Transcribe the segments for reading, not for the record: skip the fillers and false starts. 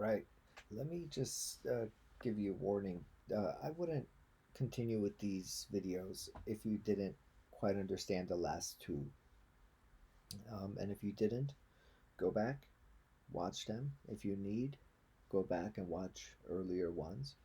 right. Let me just give you a warning. I wouldn't continue with these videos if you didn't quite understand the last two. And if you didn't, go back, watch them. If you need, go back and watch earlier ones.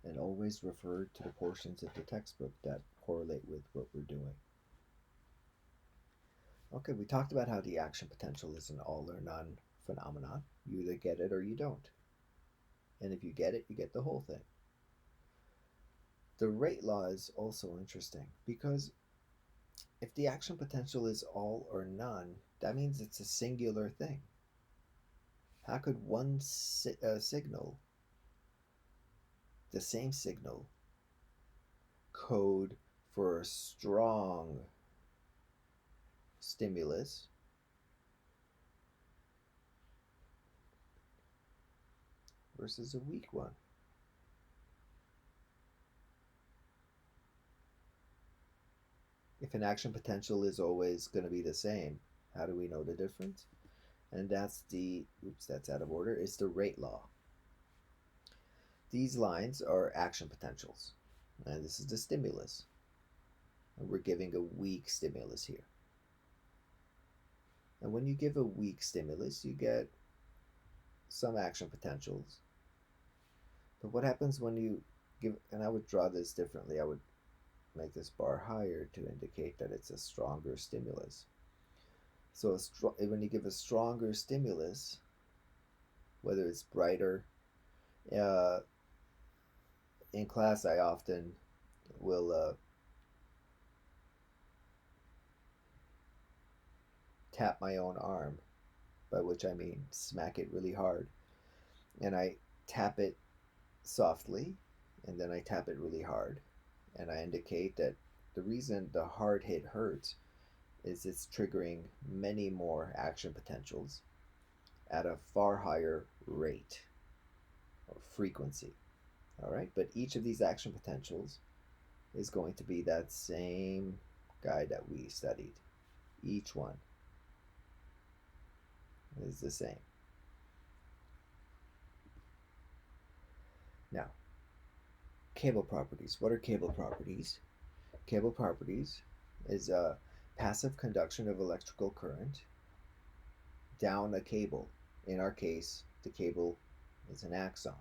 And always refer to the portions of the textbook that correlate with what we're doing. Okay, we talked about how the action potential is an all or none phenomenon. You either get it or you don't. And if you get it, you get the whole thing. The rate law is also interesting because if the action potential is all or none, that means it's a singular thing. How could one signal, the same signal, code for a strong stimulus versus a weak one? If an action potential is always going to be the same, how do we know the difference? And that's that's out of order. It's the rate law. These lines are action potentials, and this is the stimulus. And we're giving a weak stimulus here. And when you give a weak stimulus, you get some action potentials. But what happens when you give, and I would draw this differently, I would make this bar higher to indicate that it's a stronger stimulus. So when you give a stronger stimulus, whether it's brighter, uh, in class I often will tap my own arm, by which I mean smack it really hard. And I tap it softly, and then I tap it really hard. And I indicate that the reason the hard hit hurts is it's triggering many more action potentials at a far higher rate or frequency. All right, but each of these action potentials is going to be that same guy that we studied. Each one is the same. Now, cable properties. What are cable properties? Cable properties is a passive conduction of electrical current down a cable. In our case, the cable is an axon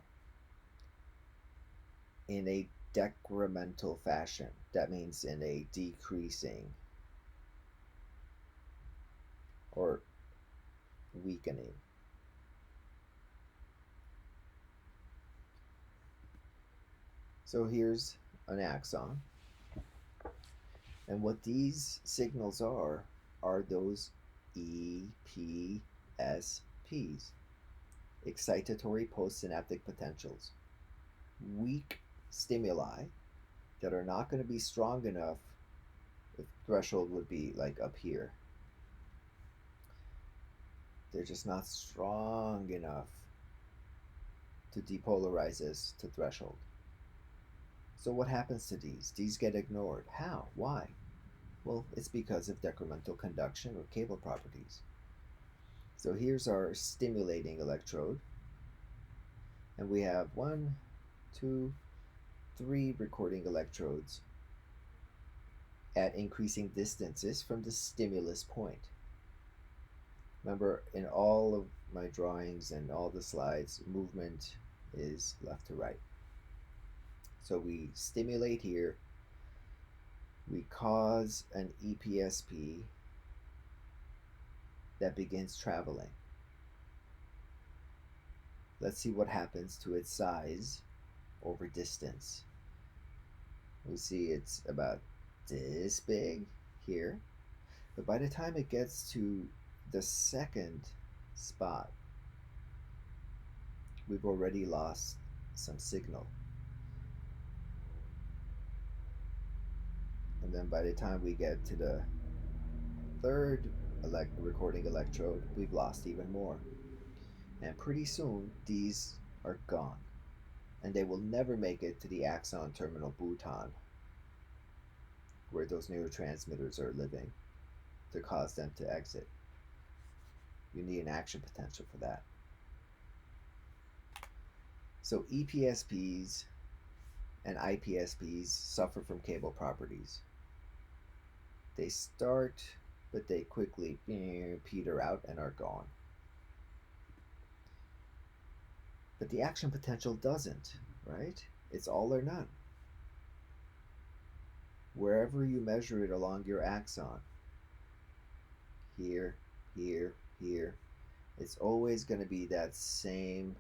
in a decremental fashion. That means in a decreasing or weakening. So here's an axon. And what these signals are those EPSPs, excitatory postsynaptic potentials. Weak stimuli that are not going to be strong enough. The threshold would be like up here. They're just not strong enough to depolarize us to threshold. So what happens to these? These get ignored. How? Why? Well, it's because of decremental conduction or cable properties. So here's our stimulating electrode. And we have 1, 2, 3 recording electrodes at increasing distances from the stimulus point. Remember, in all of my drawings and all the slides, movement is left to right. So we stimulate here, we cause an EPSP that begins traveling. Let's see what happens to its size over distance. We see it's about this big here, but by the time it gets to the second spot, we've already lost some signal. And then by the time we get to the third recording electrode, we've lost even more. And pretty soon, these are gone. And they will never make it to the axon terminal bouton, where those neurotransmitters are living, to cause them to exit. You need an action potential for that. So EPSPs and IPSPs suffer from cable properties. They start, but they quickly peter out and are gone. But the action potential doesn't, right? It's all or none. Wherever you measure it along your axon, here, here, here, it's always going to be that same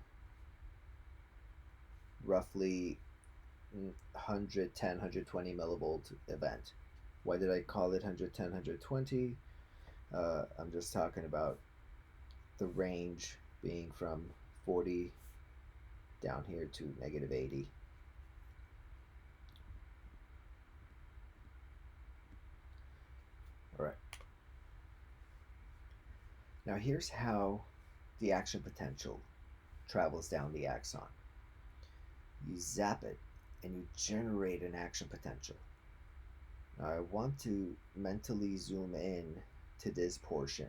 roughly 110, 120 millivolt event. Why did I call it 110, 120? I'm just talking about the range being from 40 down here to negative 80. All right. Now here's how the action potential travels down the axon. You zap it and you generate an action potential. Now I want to mentally zoom in to this portion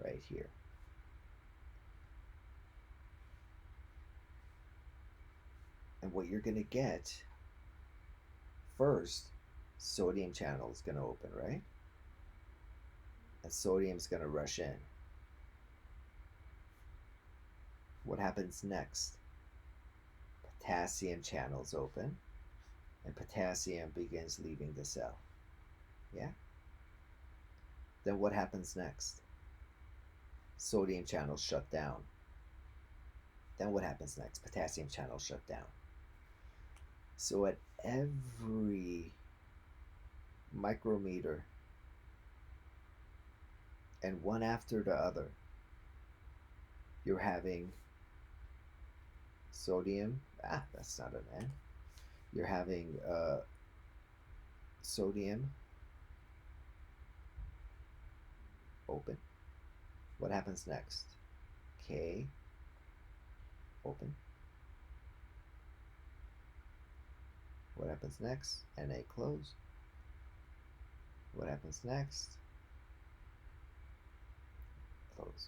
right here. And what you're going to get first, sodium channel is going to open, right? And sodium's going to rush in. What happens next? Potassium channels open, and potassium begins leaving the cell. Yeah? Then what happens next? Sodium channels shut down. Then what happens next? Potassium channels shut down. So at every micrometer, and one after the other, you're having sodium. That's not an N. You're having sodium open. What happens next? K open. What happens next? Na close. What happens next? Close.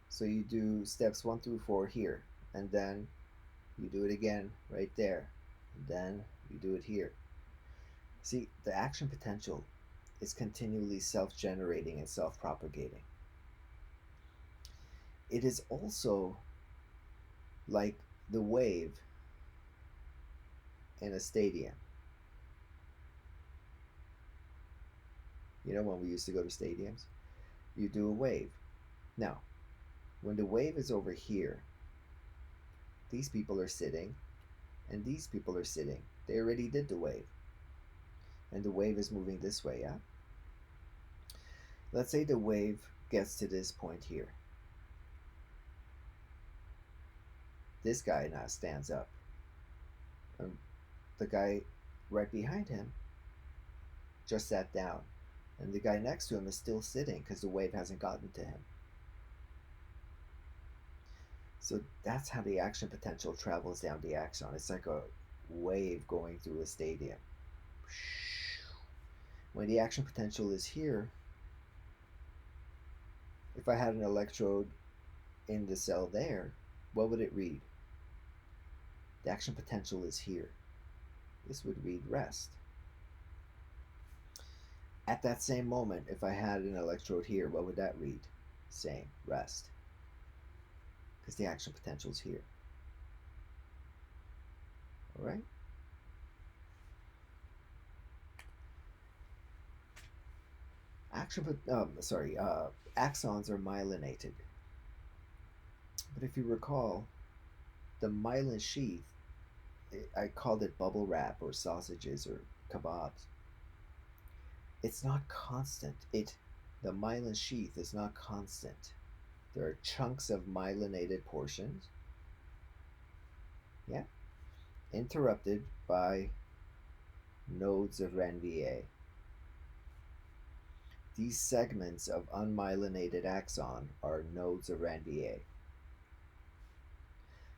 So you do steps 1 through 4 here, and then you do it again right there, and then you do it here. See, the action potential is continually self-generating and self-propagating. It is also like the wave in a stadium. You know, when we used to go to stadiums, you do a wave. Now, when the wave is over here, these people are sitting and these people are sitting. They already did the wave. And the wave is moving this way, yeah? Let's say the wave gets to this point here. This guy now stands up. And the guy right behind him just sat down. And the guy next to him is still sitting because the wave hasn't gotten to him. So that's how the action potential travels down the axon. It's like a wave going through a stadium. When the action potential is here, if I had an electrode in the cell there, what would it read? The action potential is here. This would read rest. At that same moment, if I had an electrode here, what would that read? Same, rest. Because the action potential is here. All right? Axons are myelinated. But if you recall, the myelin sheath, I called it bubble wrap or sausages or kebabs. It's not constant. The myelin sheath is not constant. There are chunks of myelinated portions, yeah, interrupted by nodes of Ranvier. These segments of unmyelinated axon are nodes of Ranvier.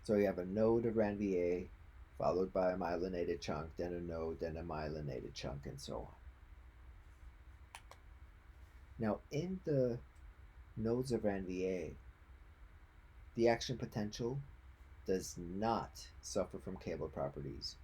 So you have a node of Ranvier followed by a myelinated chunk, then a node, then a myelinated chunk, and so on. Now, in the nodes of Ranvier, the action potential does not suffer from cable properties.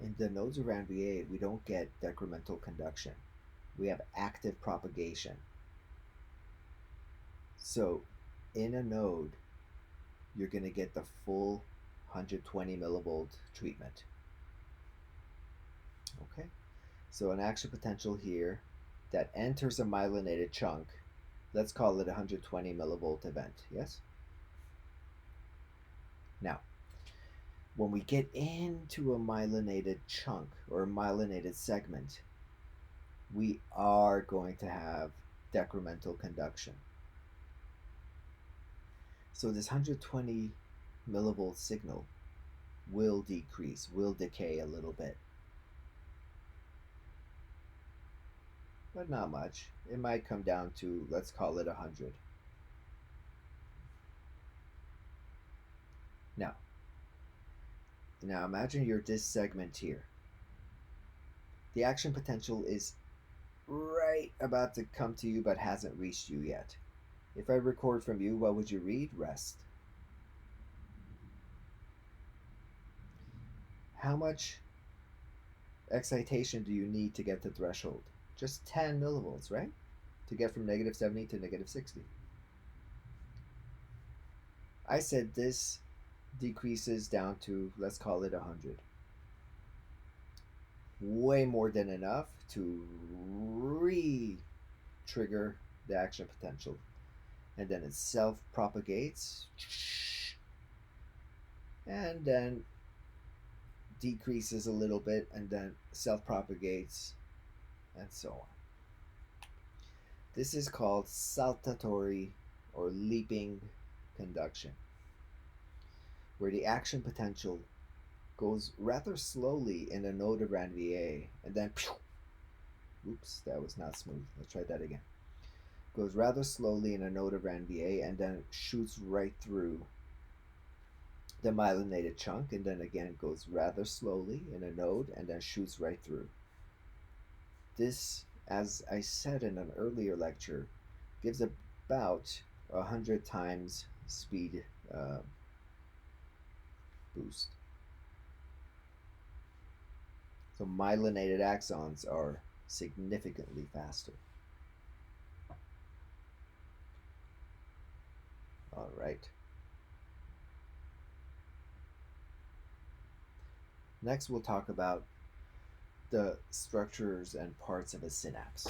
In the nodes around V8, we don't get decremental conduction. We have active propagation. So in a node, you're going to get the full 120 millivolt treatment. Okay, so an action potential here that enters a myelinated chunk, let's call it a 120 millivolt event, yes? Now, when we get into a myelinated chunk or a myelinated segment, we are going to have decremental conduction. So this 120 millivolt signal will decrease, will decay a little bit. But not much. It might come down to, let's call it 100. Now imagine you're this segment here. The action potential is right about to come to you but hasn't reached you yet. If I record from you, what would you read? Rest. How much excitation do you need to get to threshold? Just 10 millivolts, right? To get from negative 70 to negative 60. I said this decreases down to, let's call it 100. Way more than enough to re-trigger the action potential. And then it self-propagates and then decreases a little bit and then self-propagates and so on. This is called saltatory or leaping conduction, where the action potential goes rather slowly in a node around VA and then oops, that was not smooth. Let's try that again. Goes rather slowly in a node around VA and then shoots right through the myelinated chunk, and then again goes rather slowly in a node and then shoots right through. This, as I said in an earlier lecture, gives about 100 times speed boost. So myelinated axons are significantly faster. All right. Next, we'll talk about the structures and parts of a synapse.